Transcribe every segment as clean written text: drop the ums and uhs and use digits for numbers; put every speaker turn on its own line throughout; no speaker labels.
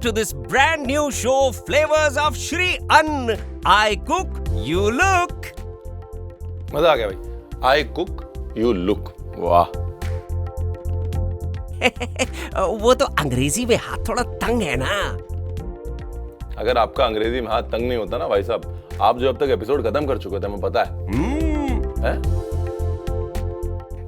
to this brand new show Flavors of Shri Ann. I cook, you look.
मजा आ गया भाई। I cook you look. वाह।
वो तो अंग्रेजी में हाथ थोड़ा तंग है ना।
अगर आपका अंग्रेजी में हाथ तंग नहीं होता ना भाई साहब, आप जो अब तक एपिसोड खत्म कर चुके थे, हमें पता है?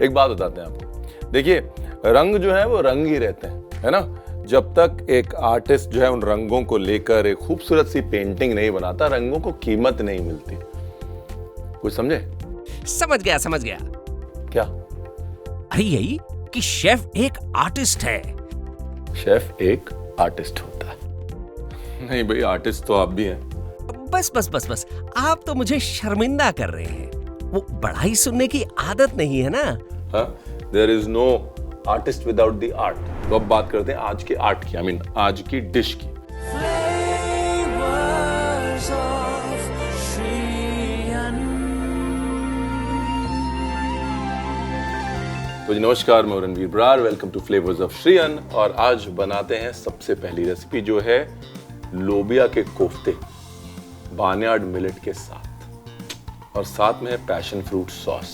एक बात बताते हैं आपको। देखिए, रंग जो है वो रंग ही रहते हैं, है ना। जब तक एक आर्टिस्ट जो है उन रंगों को लेकर एक खूबसूरत सी पेंटिंग नहीं बनाता, रंगों को कीमत नहीं मिलती। कुछ समझे?
समझ गया।
क्या?
अरे यही कि शेफ एक आर्टिस्ट है।
शेफ एक आर्टिस्ट होता है? नहीं भाई, आर्टिस्ट तो आप भी हैं।
बस आप तो मुझे शर्मिंदा कर रहे हैं। वो बढ़ाई सुनने की आदत नहीं है ना।
हाँ, there is no artist without the art. तो अब बात करते हैं आज के आर्ट की, आज की डिश की। तो नमस्कार, मैं Ranveer Brar, welcome to flavours of Shri Anna. और आज बनाते हैं सबसे पहली रेसिपी, जो है लोबिया के कोफ्ते बार्नयार्ड मिलेट के साथ, और साथ में है पैशन फ्रूट सॉस।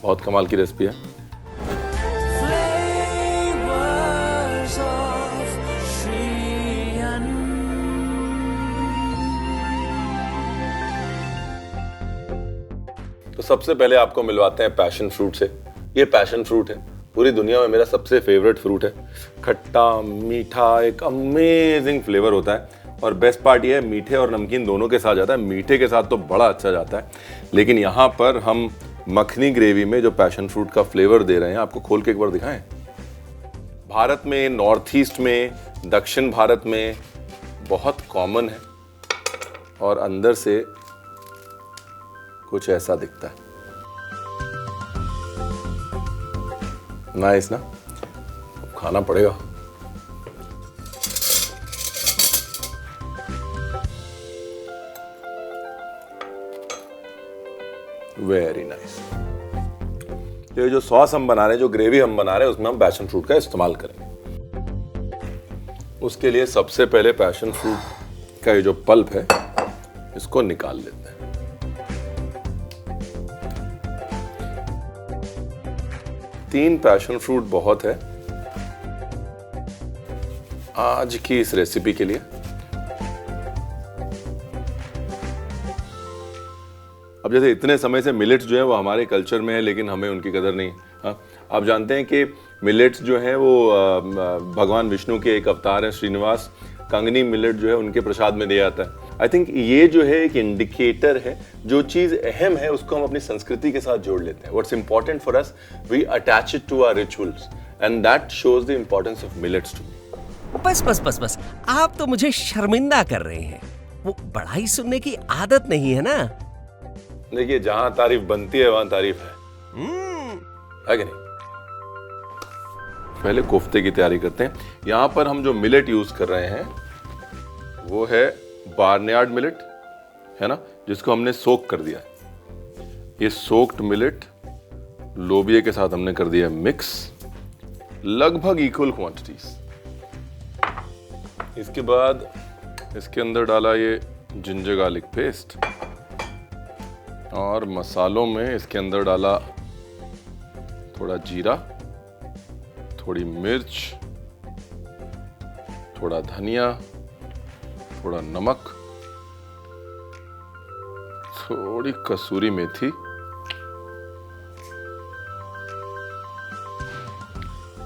बहुत कमाल की रेसिपी है। तो सबसे पहले आपको मिलवाते हैं पैशन फ्रूट से। ये पैशन फ्रूट है, पूरी दुनिया में मेरा सबसे फेवरेट फ्रूट है। खट्टा मीठा एक अमेजिंग फ्लेवर होता है, और बेस्ट पार्ट ये है, मीठे और नमकीन दोनों के साथ जाता है। मीठे के साथ तो बड़ा अच्छा जाता है, लेकिन यहाँ पर हम मखनी ग्रेवी में जो पैशन फ्रूट का फ्लेवर दे रहे हैं, आपको खोल के एक बार दिखाएं। भारत में, नॉर्थ ईस्ट में, दक्षिण भारत में बहुत कॉमन है, और अंदर से कुछ ऐसा दिखता है। नाइस ना? खाना पड़ेगा। Very nice. ये जो सॉस हम बना रहे हैं, जो ग्रेवी हम बना रहे हैं, उसमें हम पैशन फ्रूट का इस्तेमाल करेंगे। उसके लिए सबसे पहले पैशन फ्रूट का ये जो पल्प है, इसको निकाल लेते हैं। तीन पैशन फ्रूट बहुत है आज की इस रेसिपी के लिए। अब जैसे इतने समय से मिलेट्स जो है वो हमारे कल्चर में है, लेकिन हमें उनकी कदर नहीं। हाँ, आप जानते हैं कि मिलेट्स जो है वो भगवान विष्णु के एक अवतार है, श्रीनिवास। कंगनी मिलेट जो है उनके प्रसाद में दिया जाता है। आई थिंक ये जो है एक इंडिकेटर है, जो चीज अहम है उसको हम अपनी संस्कृति के साथ जोड़ लेते हैं। What's important for us, we attach it to our rituals, and that shows the importance of millets to me.
बस आप तो मुझे शर्मिंदा कर रहे हैं। वो बढ़ाई सुनने की आदत नहीं है ना।
देखिए, जहां तारीफ बनती है वहां तारीफ है कि नहीं? पहले कोफ्ते की तैयारी करते हैं। यहां पर हम जो मिलेट यूज कर रहे हैं वो है बार्नयार्ड मिलेट, है ना, जिसको हमने सोक कर दिया। ये सोक्ड मिलेट लोबिया के साथ हमने कर दिया मिक्स, लगभग इक्वल क्वांटिटीज। इसके बाद इसके अंदर डाला ये जिंजर गार्लिक पेस्ट, और मसालों में इसके अंदर डाला थोड़ा जीरा, थोड़ी मिर्च, थोड़ा धनिया, थोड़ा नमक, थोड़ी कसूरी मेथी,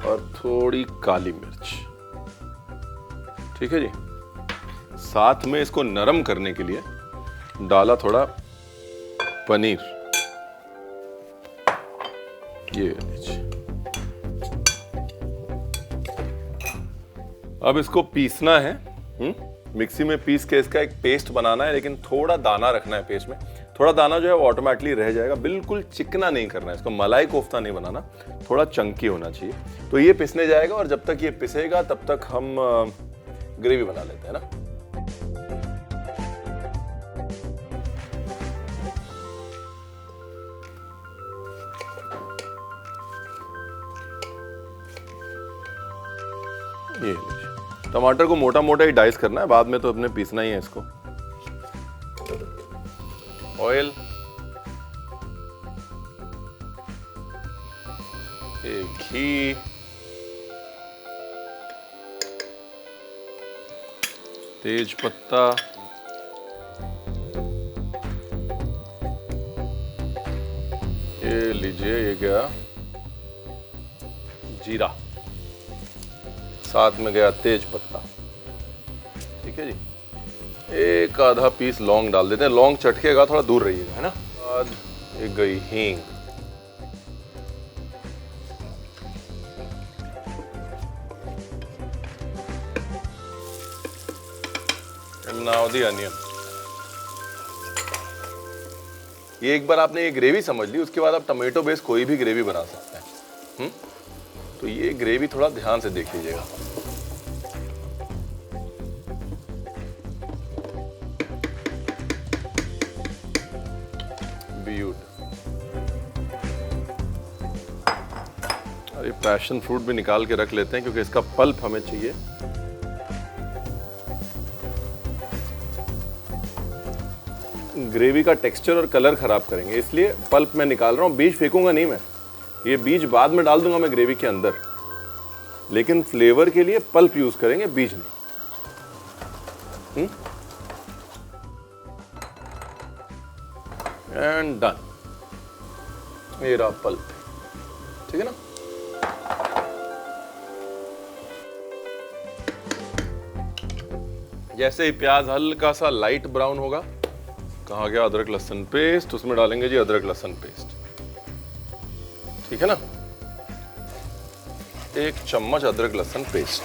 और थोड़ी काली मिर्च। ठीक है जी। साथ में इसको नरम करने के लिए डाला थोड़ा पनीर। ये लीजिए। अब इसको पीसना है, मिक्सी में पीस के इसका एक पेस्ट बनाना है, लेकिन थोड़ा दाना रखना है पेस्ट में। थोड़ा दाना जो है वो ऑटोमेटिकली रह जाएगा, बिल्कुल चिकना नहीं करना है इसको, मलाई कोफ्ता नहीं बनाना, थोड़ा चंकी होना चाहिए। तो ये पिसने जाएगा, और जब तक ये पिसेगा तब तक हम ग्रेवी बना लेते हैं ना। ये लीजिए। टमाटर को मोटा मोटा ही डाइस करना है, बाद में तो अपने पीसना ही है इसको। ऑयल, घी, तेज पत्ता, ये लीजिए, ये गया जीरा, साथ में गया तेज पत्ता। ठीक है जी। एक आधा पीस लौंग डाल देते हैं, लौंग चटकेगा, थोड़ा दूर रहिएगा, है ना। बाद एक गई हींग, नाउ द अनियन। ये एक बार आपने ये ग्रेवी समझ ली, उसके बाद आप टमाटो बेस कोई भी ग्रेवी बना सकते हैं। तो ये ग्रेवी थोड़ा ध्यान से देख लीजिएगा। और ये पैशन फ्रूट भी निकाल के रख लेते हैं क्योंकि इसका पल्प हमें चाहिए। ग्रेवी का टेक्सचर और कलर खराब करेंगे, इसलिए पल्प मैं निकाल रहा हूँ। बीज फेंकूंगा नहीं मैं, ये बीज बाद में डाल दूंगा मैं ग्रेवी के अंदर, लेकिन फ्लेवर के लिए पल्प यूज करेंगे, बीज नहीं। एंड डन, ये रहा पल्प। ठीक है ना। जैसे ही प्याज हल्का सा लाइट ब्राउन होगा, कहाँ गया अदरक लहसुन पेस्ट, उसमें डालेंगे जी अदरक लहसुन पेस्ट। ठीक है ना। 1 चम्मच अदरक लहसुन पेस्ट।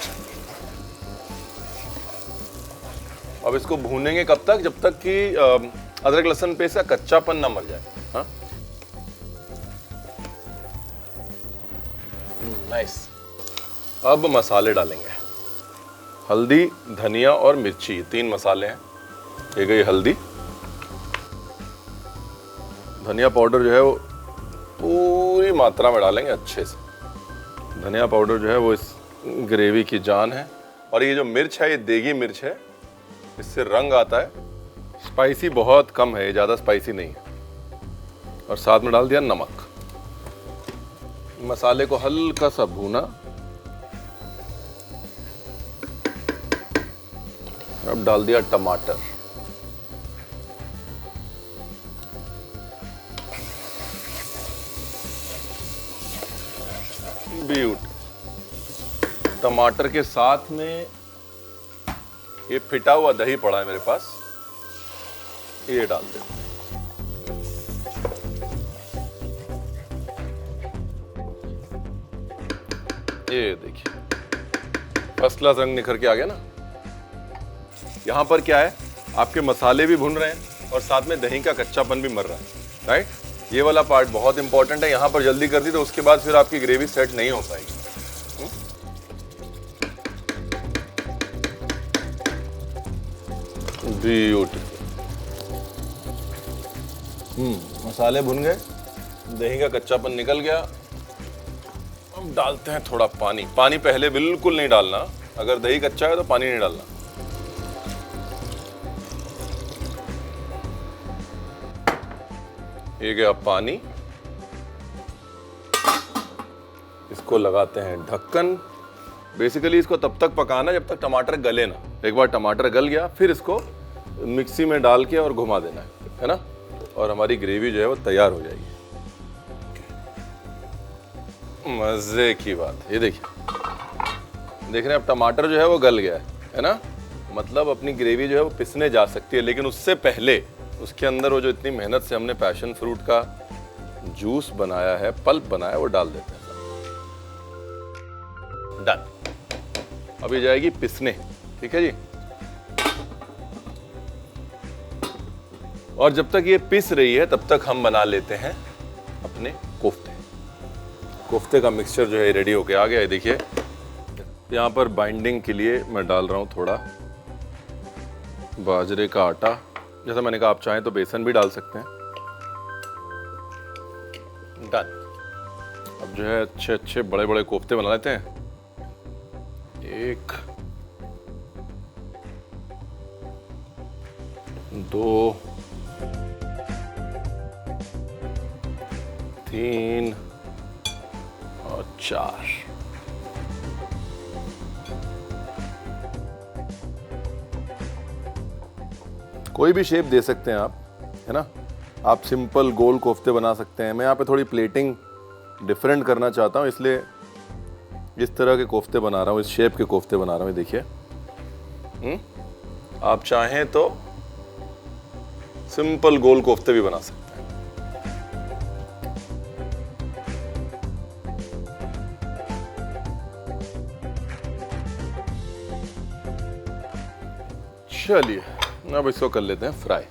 अब इसको भूनेंगे कब तक, जब तक कि अदरक लहसुन पेस्ट का कच्चापन ना मर जाए। हाँ, नाइस। अब मसाले डालेंगे, हल्दी, धनिया और मिर्ची, 3 मसाले हैं। ये गई हल्दी, धनिया पाउडर जो है वो पूरी मात्रा में डालेंगे अच्छे से। धनिया पाउडर जो है वो इस ग्रेवी की जान है। और ये जो मिर्च है, ये देगी मिर्च है, इससे रंग आता है। स्पाइसी बहुत कम है, ये ज़्यादा स्पाइसी नहीं है। और साथ में डाल दिया नमक। मसाले को हल्का सा भूना। अब डाल दिया टमाटर। टमाटर के साथ में ये फिटा हुआ दही पड़ा है मेरे पास, ये डाल दे। ये देखिए फर्स्ट क्लास रंग निखर के आ गया ना। यहां पर क्या है, आपके मसाले भी भुन रहे हैं और साथ में दही का कच्चापन भी मर रहा है, राइट। ये वाला पार्ट बहुत इंपॉर्टेंट है। यहां पर जल्दी कर दी तो उसके बाद फिर आपकी ग्रेवी सेट नहीं हो पाएगी। ब्यूटीफुल। मसाले भुन गए, दही का कच्चापन निकल गया। अब डालते हैं थोड़ा पानी। पानी पहले बिल्कुल नहीं डालना, अगर दही कच्चा है तो पानी नहीं डालना। ये गया पानी, इसको लगाते हैं ढक्कन। बेसिकली इसको तब तक पकाना जब तक टमाटर गले ना। एक बार टमाटर गल गया फिर इसको मिक्सी में डाल के और घुमा देना है ना। और हमारी ग्रेवी जो है वो तैयार हो जाएगी। मजे की बात। ये देखिए, देख रहे हैं अब टमाटर जो है वो गल गया है ना। मतलब अपनी ग्रेवी जो है वो पिसने जा सकती है, लेकिन उससे पहले उसके अंदर वो जो इतनी मेहनत से हमने पैशन फ्रूट का जूस बनाया है, पल्प बनाया है, वो डाल देते हैं। डन। अब ये जाएगी पिसने। ठीक है जी। और जब तक ये पिस रही है तब तक हम बना लेते हैं अपने कोफ्ते। कोफ्ते का मिक्सचर जो है रेडी होके आ गया है। देखिए यहाँ पर बाइंडिंग के लिए मैं डाल रहा हूँ थोड़ा बाजरे का आटा। जैसा मैंने कहा, आप चाहें तो बेसन भी डाल सकते हैं। डन। अब जो है अच्छे अच्छे बड़े बड़े कोफ्ते बना लेते हैं। 1 2, 3 और 4। कोई भी शेप दे सकते हैं आप, है ना। आप सिंपल गोल कोफ्ते बना सकते हैं। मैं यहाँ पे थोड़ी प्लेटिंग डिफरेंट करना चाहता हूँ, इसलिए इस तरह के कोफ्ते बना रहा हूँ, इस शेप के कोफ्ते बना रहा हूँ। देखिए, आप चाहें तो सिंपल गोल कोफ्ते भी बना सकते हैं। चलिए, अब इसको कर लेते हैं फ्राई।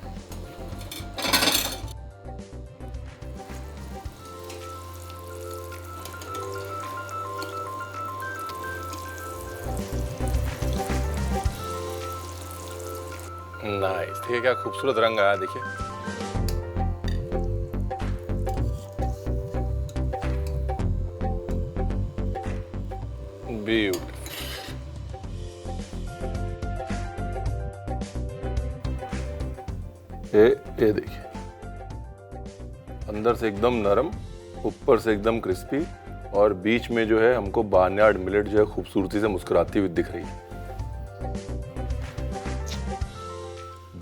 नाइस, देखिए क्या खूबसूरत रंग आया। देखिए, ब्यूटीफुल। ये देखिए, अंदर से एकदम नरम, ऊपर से एकदम क्रिस्पी, और बीच में जो है हमको बार्नयार्ड मिलेट जो है खूबसूरती से मुस्कुराती हुई दिख रही है।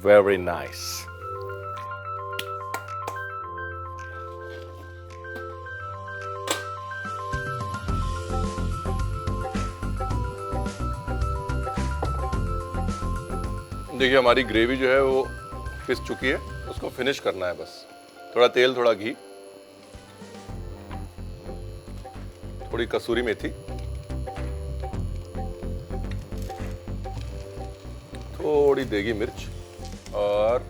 Very nice. देखिए, हमारी ग्रेवी जो है वो पिस चुकी है, उसको फिनिश करना है बस। थोड़ा तेल, थोड़ा घी, थोड़ी कसूरी मेथी, थोड़ी देगी मिर्च, और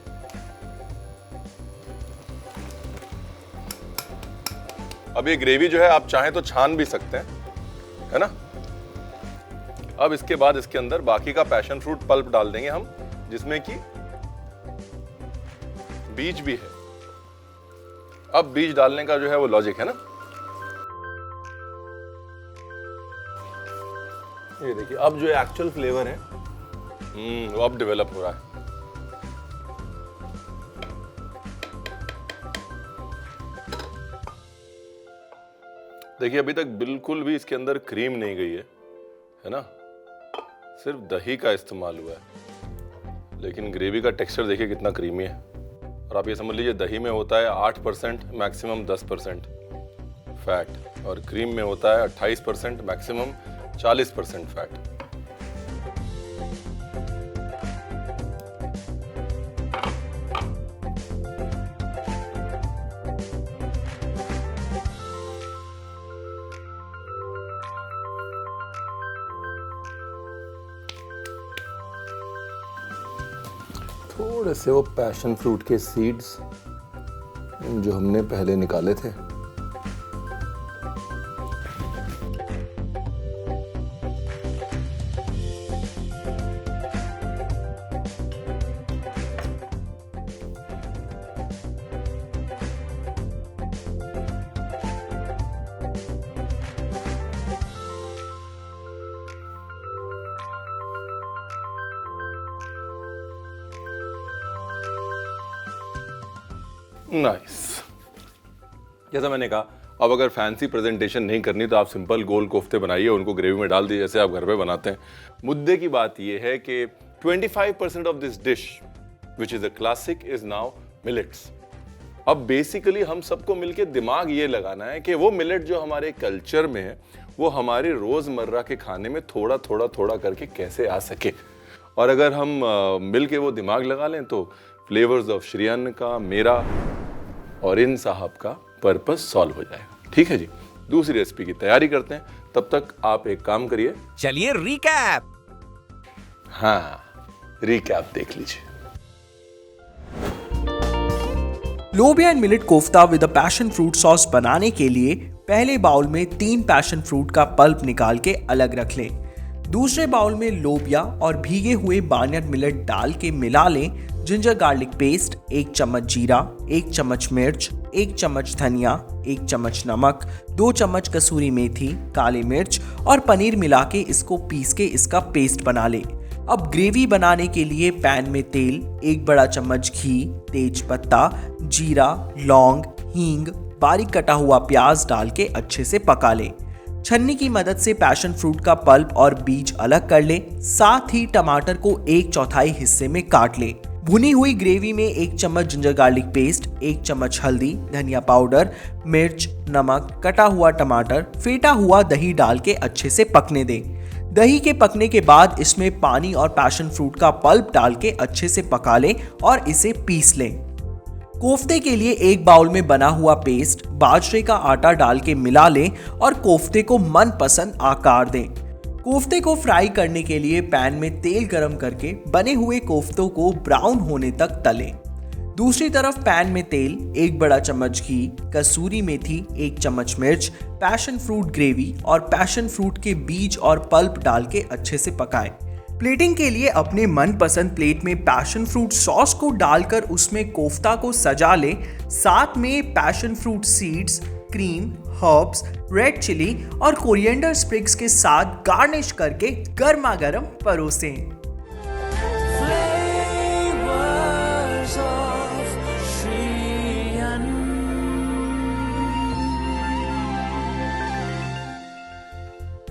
अब ये ग्रेवी जो है आप चाहें तो छान भी सकते हैं, है ना। अब इसके बाद इसके अंदर बाकी का पैशन फ्रूट पल्प डाल देंगे हम, जिसमें कि बीज भी है। अब बीज डालने का जो है वो लॉजिक है ना। ये देखिए, अब जो एक्चुअल फ्लेवर है वो अब डेवलप हो रहा है। देखिए, अभी तक बिल्कुल भी इसके अंदर क्रीम नहीं गई है ना। सिर्फ दही का इस्तेमाल हुआ है, लेकिन ग्रेवी का टेक्सचर देखिए कितना क्रीमी है। और आप ये समझ लीजिए, दही में होता है 8%, मैक्सिमम 10% फैट, और क्रीम में होता है 28%, मैक्सिमम 40% फैट। थोड़े से वो पैशन फ्रूट के सीड्स जो हमने पहले निकाले थे, नाइस। जैसा मैंने कहा, अब अगर फैंसी प्रेजेंटेशन नहीं करनी तो आप सिंपल गोल कोफ्ते बनाइए, उनको ग्रेवी में डाल दीजिए जैसे आप घर पे बनाते हैं। मुद्दे की बात यह है कि 25% of this dish which is a classic is now millets. अब बेसिकली हम सबको मिलके दिमाग ये लगाना है कि वो मिलेट जो हमारे कल्चर में है वो हमारे रोजमर्रा के खाने में थोड़ा थोड़ा थोड़ा करके कैसे आ सके। और अगर हम मिलके वो दिमाग लगा लें तो फ्लेवर्स ऑफ श्री अन्न का, मेरा और इन साहब का पर्पस सॉल्व हो जाएगा। ठीक है जी, दूसरी रेसिपी की तैयारी करते हैं। तब तक आप एक काम करिए,
चलिए रिकैप।
हाँ, रिकैप देख लीजिए।
लोबिया and millet kofta with a passion fruit sauce बनाने के लिए पहले बाउल में 3 पैशन फ्रूट का पल्प निकाल के अलग रख लें। दूसरे बाउल में लोबिया और भीगे हुए बार्नयार्ड मिलेट डाल के मिला लें। जिंजर गार्लिक पेस्ट, 1 चम्मच जीरा, 1 चम्मच मिर्च, 1 चम्मच धनिया, 1 चम्मच नमक, 2 चम्मच कसूरी मेथी, काली मिर्च और पनीर मिला के इसको पीस के इसका पेस्ट बना लें। अब ग्रेवी बनाने के लिए पैन में तेल, 1 बड़ा चम्मच घी, तेज पत्ता, जीरा, लौंग, हींग, बारीक कटा हुआ प्याज डाल के अच्छे से पका लें। छन्नी की मदद से पैशन फ्रूट का पल्प और बीज अलग कर लें। साथ ही टमाटर को 1/4 हिस्से में काट लें। भुनी हुई ग्रेवी में 1 चम्मच जिंजर गार्लिक पेस्ट, 1 चम्मच हल्दी, धनिया पाउडर, मिर्च, नमक, कटा हुआ टमाटर, फेटा हुआ दही डाल के अच्छे से पकने दें। दही के पकने के बाद इसमें पानी और पैशन फ्रूट का पल्प डाल के अच्छे से पका लें और इसे पीस लें। कोफ्ते के लिए 1 बाउल में बना हुआ पेस्ट बाजरे का आटा डाल के मिला लें और कोफ्ते को मनपसंद आकार दें। कोफ्ते को फ्राई करने के लिए पैन में तेल गरम करके बने हुए कोफ्तों को ब्राउन होने तक तलें। दूसरी तरफ पैन में तेल, 1 बड़ा चम्मच घी, कसूरी मेथी, 1 चम्मच मिर्च, पैशन फ्रूट ग्रेवी और पैशन फ्रूट के बीज और पल्प डाल के अच्छे से पकाएं। प्लेटिंग के लिए अपने मनपसंद प्लेट में पैशन फ्रूट सॉस को डालकर उसमें कोफ्ता को सजा लें। साथ में passion fruit seeds, cream, herbs, red chilli और कोरिएंडर स्प्रिग्स के साथ गार्निश करके गर्मा गर्म परोसें।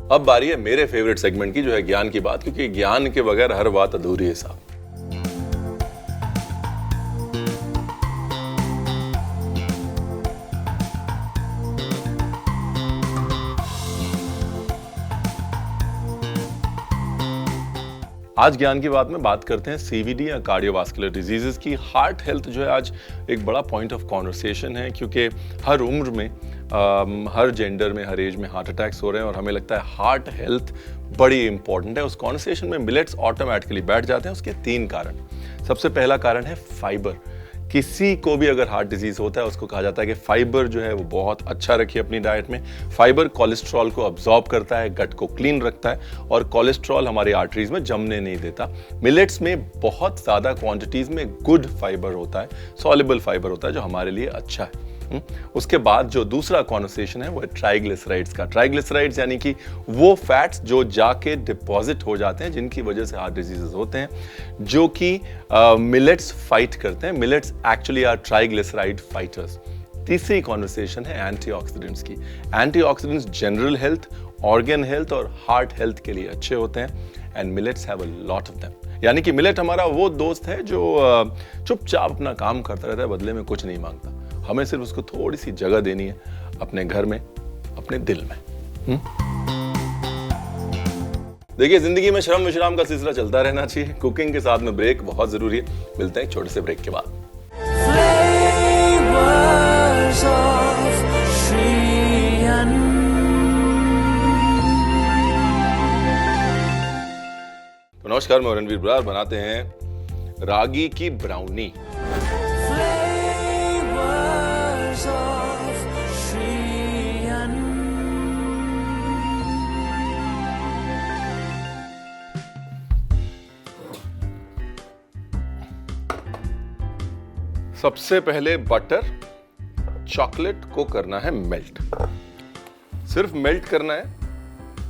अब बारी है मेरे फेवरेट सेगमेंट की, जो है ज्ञान की बात, क्योंकि ज्ञान के बगैर हर बात अधूरी है साहब। आज ज्ञान की बात में बात करते हैं सीवीडी या कार्डियोवास्कुलर डिजीजेस की। हार्ट हेल्थ जो है आज एक बड़ा पॉइंट ऑफ कॉन्वर्सेशन है, क्योंकि हर उम्र में हर जेंडर में, हर एज में हार्ट अटैक्स हो रहे हैं और हमें लगता है हार्ट हेल्थ बड़ी इंपॉर्टेंट है। उस कॉन्वर्सेशन में मिलेट्स ऑटोमेटिकली बैठ जाते हैं। उसके 3 कारण। सबसे पहला कारण है फाइबर। किसी को भी अगर हार्ट डिजीज होता है उसको कहा जाता है कि फाइबर जो है वो बहुत अच्छा रखिए अपनी डाइट में। फाइबर कोलेस्ट्रॉल को अब्जॉर्ब करता है, गट को क्लीन रखता है और कोलेस्ट्रॉल हमारी आर्टरीज में जमने नहीं देता। मिलेट्स में बहुत ज़्यादा क्वांटिटीज में गुड फाइबर होता है, सॉल्युबल फाइबर होता है, जो हमारे लिए अच्छा है। उसके बाद जो दूसरा कॉन्वर्सेशन है वो है ट्राइग्लिसराइड्स का। ट्राइग्लिसराइड्स यानी कि वो फैट्स जो जाके डिपॉजिट हो जाते हैं, जिनकी वजह से हार्ट डिजीजेस होते हैं, जो कि मिलेट्स फाइट करते हैं। Millets actually are triglyceride fighters. तीसरी कॉन्वर्सेशन है एंटीऑक्सीडेंट्स की। Antioxidants general health, organ health और हार्ट हेल्थ के लिए अच्छे होते हैं and millets have a lot of them. यानी कि मिलेट हमारा वो दोस्त है जो चुपचाप अपना काम करता रहता है, बदले में कुछ नहीं मांगता। हमें सिर्फ उसको थोड़ी सी जगह देनी है अपने घर में, अपने दिल में। देखिए, जिंदगी में श्रम विश्राम का सिलसिला चलता रहना चाहिए। कुकिंग के साथ में ब्रेक बहुत जरूरी है। मिलते हैं एक छोटे से ब्रेक के बाद। तो नमस्कार, मैं रणवीर बरार। बनाते हैं रागी की ब्राउनी। सबसे पहले बटर, चॉकलेट को करना है मेल्ट। सिर्फ मेल्ट करना है,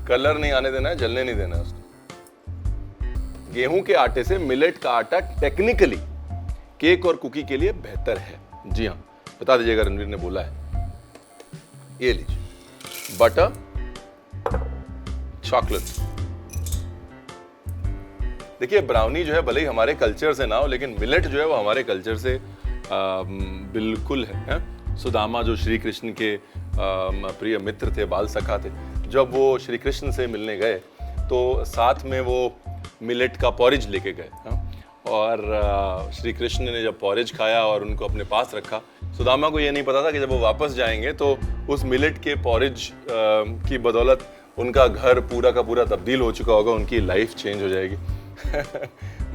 कलर नहीं आने देना है, जलने नहीं देना है उसको। गेहूं के आटे से मिलेट का आटा टेक्निकली केक और कुकी के लिए बेहतर है। जी हाँ, बता दीजिएगा, रणवीर ने बोला है। ये लीजिए, बटर, चॉकलेट। देखिए, ब्राउनी जो है भले ही हमारे कल्चर से ना हो, लेकिन मिलेट जो है वो हमारे कल्चर से बिल्कुल है। सुदामा जो श्री कृष्ण के प्रिय मित्र थे, बाल सखा थे, जब वो श्री कृष्ण से मिलने गए तो साथ में वो मिलेट का पॉरेज लेके गए। और श्री कृष्ण ने जब पॉरेज खाया और उनको अपने पास रखा, सुदामा को ये नहीं पता था कि जब वो वापस जाएंगे तो उस मिलेट के पॉरेज की बदौलत उनका घर पूरा का पूरा तब्दील हो चुका होगा, उनकी लाइफ चेंज हो जाएगी।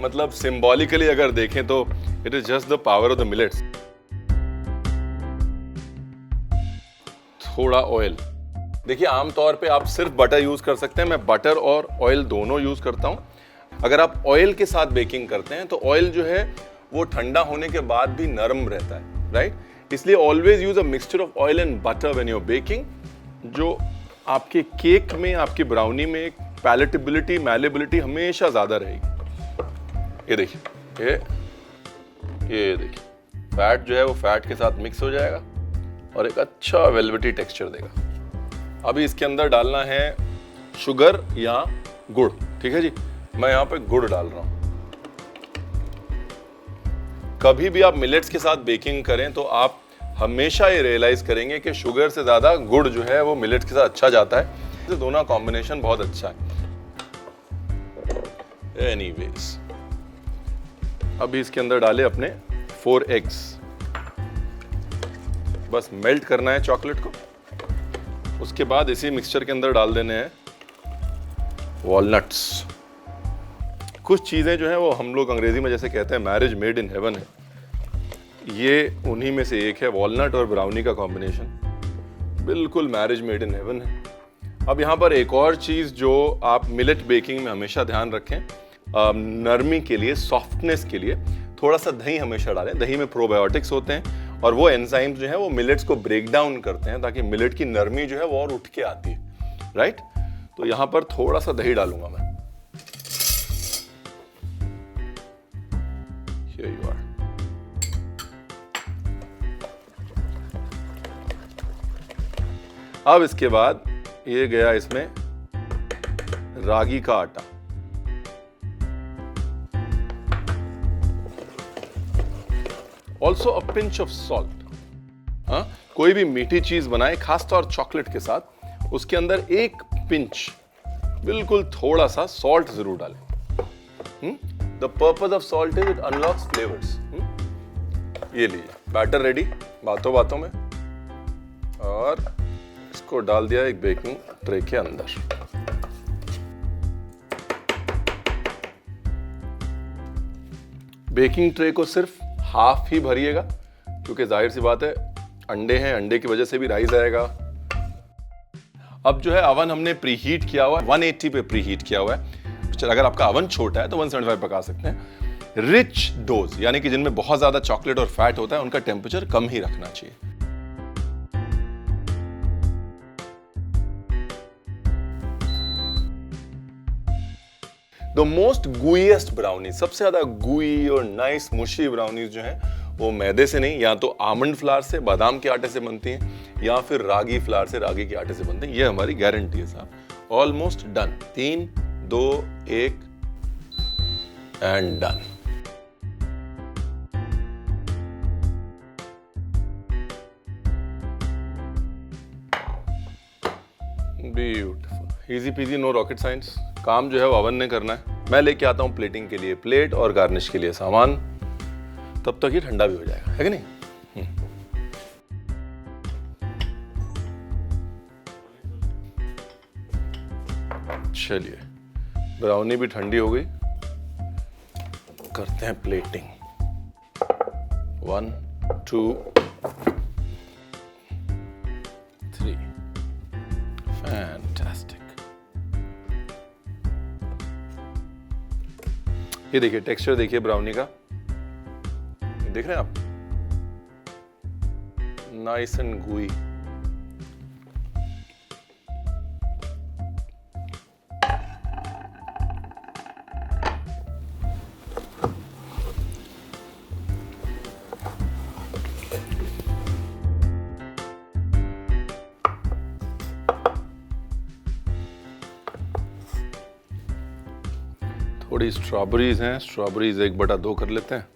मतलब सिंबॉलिकली अगर देखें तो it is just the power of the millets. थोड़ा ऑयल। देखिए, आमतौर पे आप सिर्फ बटर यूज कर सकते हैं। मैं बटर और ऑयल दोनों यूज करता हूं। अगर आप ऑयल के साथ बेकिंग करते हैं तो ऑयल जो है वो ठंडा होने के बाद भी नरम रहता है, राइट? इसलिए always use a mixture of oil and butter when you are baking, जो आपके केक में, आपकी ब्राउनी में एक पैलेटेबिलिटी, मैलेबिलिटी हमेशा ज्यादा रहेगी। ये देखिए, ये देखिए फैट जो है वो फैट के साथ मिक्स हो जाएगा और एक अच्छा वेलवेटी टेक्सचर देगा। अभी इसके अंदर डालना है शुगर या गुड़, ठीक है जी। मैं यहाँ पे गुड़ डाल रहा हूँ। कभी भी आप मिलेट्स के साथ बेकिंग करें तो आप हमेशा ये रियलाइज करेंगे कि शुगर से ज्यादा गुड़ जो है वो मिलेट्स के साथ अच्छा जाता है। तो दोनों कॉम्बिनेशन बहुत अच्छा है। एनीवेज, अभी इसके अंदर डाले अपने 4 एग्स। बस मेल्ट करना है चॉकलेट को। उसके बाद इसी मिक्सचर के अंदर डाल देने हैं वॉलनट्स। कुछ चीजें जो है वो हम लोग अंग्रेजी में जैसे कहते हैं मैरिज मेड इन हेवन है, ये उन्हीं में से एक है। वॉलनट और ब्राउनी का कॉम्बिनेशन बिल्कुल मैरिज मेड इन हेवन है। अब यहाँ पर एक और चीज जो आप मिलेट बेकिंग में हमेशा ध्यान रखें, नरमी के लिए, सॉफ्टनेस के लिए थोड़ा सा दही हमेशा डालें। दही में प्रोबायोटिक्स होते हैं और वो एंजाइम्स जो है वो मिलेट्स को ब्रेक डाउन करते हैं ताकि मिलेट की नरमी जो है वो और उठ के आती है, राइट। तो यहाँ पर थोड़ा सा दही डालूंगा मैं। Here you are. अब इसके बाद ये गया इसमें रागी का आटा। Also a pinch of salt. हाँ, कोई भी मीठी चीज बनाए खासतौर चॉकलेट के साथ, उसके अंदर एक पिंच, बिल्कुल थोड़ा सा सॉल्ट जरूर डालें। The purpose of salt is it unlocks flavors. ये लीजिए बैटर रेडी बातों बातों में, और इसको डाल दिया एक बेकिंग ट्रे के अंदर। बेकिंग ट्रे को सिर्फ हाफ ही भरिएगा क्योंकि जाहिर सी बात है अंडे हैं, अंडे की वजह से भी राइज आएगा। अब जो है अवन हमने प्रीहीट किया हुआ है, 180 पे प्रीहीट किया हुआ है। अगर आपका अवन छोटा है तो 175 पका सकते हैं। रिच डोज यानी कि जिनमें बहुत ज्यादा चॉकलेट और फैट होता है उनका टेम्परेचर कम ही रखना चाहिए। द मोस्ट गुईएस्ट ब्राउनी, सबसे ज्यादा गुई और नाइस मुशी ब्राउनीज जो हैं वो मैदे से नहीं, या तो आमंड फ्लावर से, बादाम के आटे से बनती हैं, या फिर रागी फ्लावर से, रागी के आटे से बनती हैं। ये हमारी गारंटी है साहब। Almost done. 3, 2, 1 and done. Beautiful, easy peasy, no rocket science. काम जो है वो अवन ने करना है। मैं लेके आता हूं प्लेटिंग के लिए प्लेट और गार्निश के लिए सामान, तब तक ये ठंडा भी हो जाएगा, है कि नहीं। चलिए, ब्राउनी भी ठंडी हो गई, करते हैं प्लेटिंग। 1, 2, 3। फैंटास्टिक। ये देखिए टेक्सचर देखिए ब्राउनी का, देख रहे हैं आप, नाइस एंड गुई। थोड़ी स्ट्रॉबेरीज हैं, स्ट्रॉबेरीज 1/2 कर लेते हैं।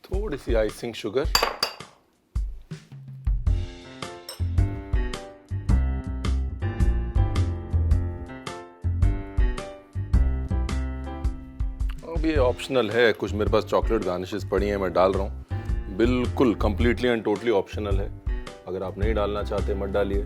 थोड़ी सी आइसिंग शुगर, अब ये ऑप्शनल है। कुछ मेरे पास चॉकलेट गार्निशेस पड़ी हैं, मैं डाल रहा हूँ। बिल्कुल कंप्लीटली एंड टोटली ऑप्शनल है। अगर आप नहीं डालना चाहते मत डालिए।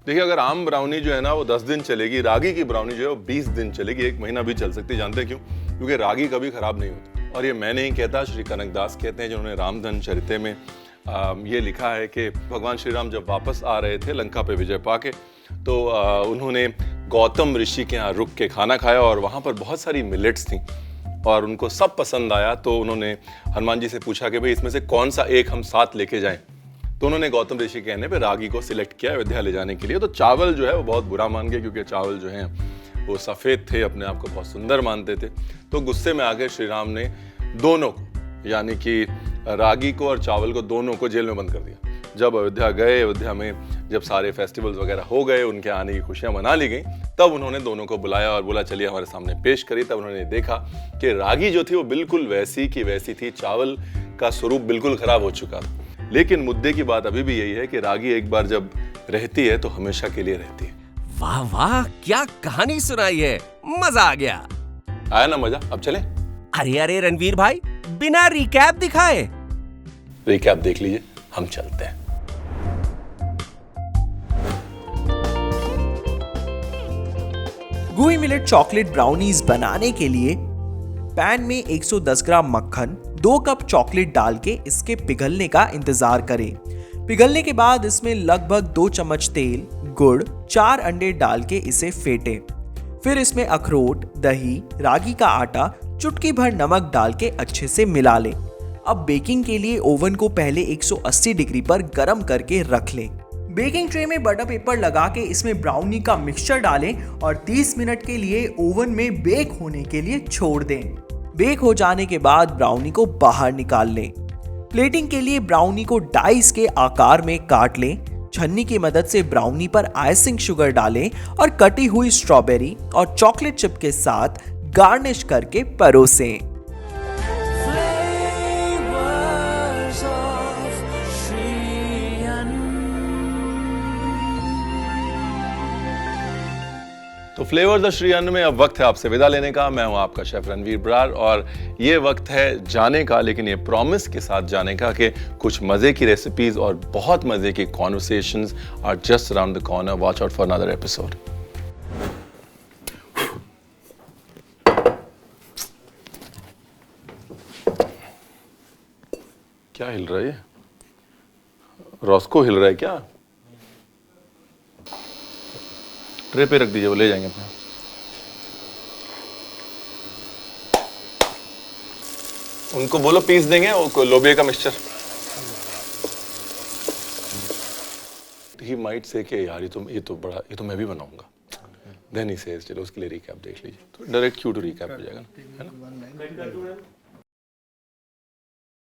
देखिए, अगर आम ब्राउनी जो है ना वो 10 दिन चलेगी, रागी की ब्राउनी जो है वो 20 दिन चलेगी, 1 महीना भी चल सकती है। जानते हैं क्यों? क्योंकि रागी कभी खराब नहीं होती। और ये मैं नहीं कहता, श्री कनकदास कहते हैं, जिन्होंने रामधन चरिते में ये लिखा है कि भगवान श्री राम जब वापस आ रहे थे लंका पे विजय पाके, तो उन्होंने गौतम ऋषि के यहाँ रुक के खाना खाया और वहाँ पर बहुत सारी मिलेट्स थी और उनको सब पसंद आया। तो उन्होंने हनुमान जी से पूछा कि भाई इसमें से कौन सा एक हम साथ लेके जाएं। तो उन्होंने गौतम ऋषि के कहने पे रागी को सिलेक्ट किया अयोध्या ले जाने के लिए। तो चावल जो है वो बहुत बुरा मान गए, क्योंकि चावल जो है वो सफ़ेद थे, अपने आप को बहुत सुंदर मानते थे। तो गुस्से में आकर श्री राम ने दोनों को, यानी कि रागी को और चावल को, दोनों को जेल में बंद कर दिया। जब अयोध्या गए, अयोध्या में जब सारे फेस्टिवल्स वगैरह हो गए, उनके आने की खुशियां मना ली गई, तब उन्होंने दोनों को बुलाया और बोला चलिए हमारे सामने पेश करिए। तब उन्होंने देखा कि रागी जो थी वो बिल्कुल वैसी की वैसी थी, चावल का स्वरूप बिल्कुल खराब हो चुका था। लेकिन मुद्दे की बात अभी भी यही है कि रागी एक बार जब रहती है तो हमेशा के लिए रहती है।
वाह वाह, क्या कहानी सुनाई है, मजा आ गया।
आया ना मजा? अब चलें?
अरे अरे रणवीर भाई, बिना रिकैप दिखाए।
रिकैप देख लीजिए, हम चलते हैं।
गुई मिलेट चॉकलेट ब्राउनीज बनाने के लिए पैन में 110 ग्राम मक्खन, 2 कप चॉकलेट डाल के इसके पिघलने का इंतजार करें। पिघलने के बाद इसमें लगभग 2 चम्मच तेल, गुड़, 4 अंडे डाल के इसे फेंटें। फिर इसमें अखरोट, दही, रागी का आटा, चुटकी भर नमक डाल के अच्छे से मिला लें। अब बेकिंग के लिए ओवन को पहले 180 डिग्री पर गर्म करके रख लें। बेकिंग ट्रे में बटर पेपर लगा के इसमें ब्राउनी का मिक्सचर डालें और 30 मिनट के लिए ओवन में बेक होने के लिए छोड़ दें। बेक हो जाने के बाद ब्राउनी को बाहर निकाल लें। प्लेटिंग के लिए ब्राउनी को डाइस के आकार में काट लें। छन्नी की मदद से ब्राउनी पर आइसिंग शुगर डालें और कटी हुई स्ट्रॉबेरी और चॉकलेट चिप के साथ गार्निश करके परोसें।
तो फ्लेवर्स ऑफ श्री अन्न में अब वक्त है आपसे विदा लेने का। मैं हूं आपका शेफ रणवीर बरार और ये वक्त है जाने का, लेकिन ये प्रॉमिस के साथ जाने का कि कुछ मजे की रेसिपीज और बहुत मजे की conversations are just around the corner. Watch out for another episode. क्या हिल रहा है? रॉस्को हिल रहा है क्या? ट्रे पे रख दीजिए, वो ले जाएंगे अपने। उनको बोलो पीस देंगे वो लोबिया का मिक्सचर। ही माइट से कि यार ये तो मैं भी बनाऊंगा। देन ही सेज, चलो उसके लिए रिकैप देख लीजिए, तो डायरेक्ट क्यू टू रिकैप हो जाएगा, है ना?